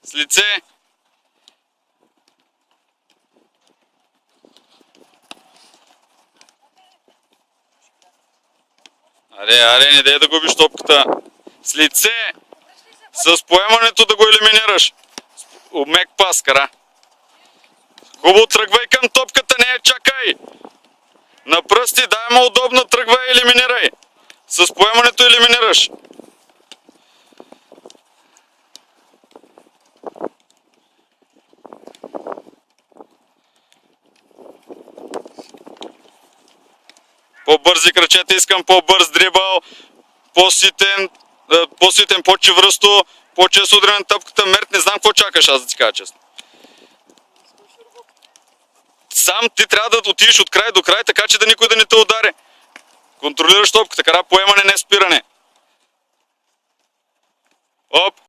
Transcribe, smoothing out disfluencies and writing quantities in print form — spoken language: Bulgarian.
С лице. Аре, не дай да губиш топката. С лице. С поемането да го елиминираш. Мек пас, кара. Хубаво, тръгвай към топката, не я чакай. На пръсти, дай му удобно, тръгвай и елиминирай. С поемането елиминираш. По-бързи крачета, искам по-бърз дрибъл, по-ситен, по-чевръсто, по-често удряне на тъпката. Мерт, не знам какво чакаш, аз да ти кажа честно. Сам ти трябва да отидеш от край до край, така че да никой да не те удари. Контролираш топката, кара поемане, не спиране. Оп!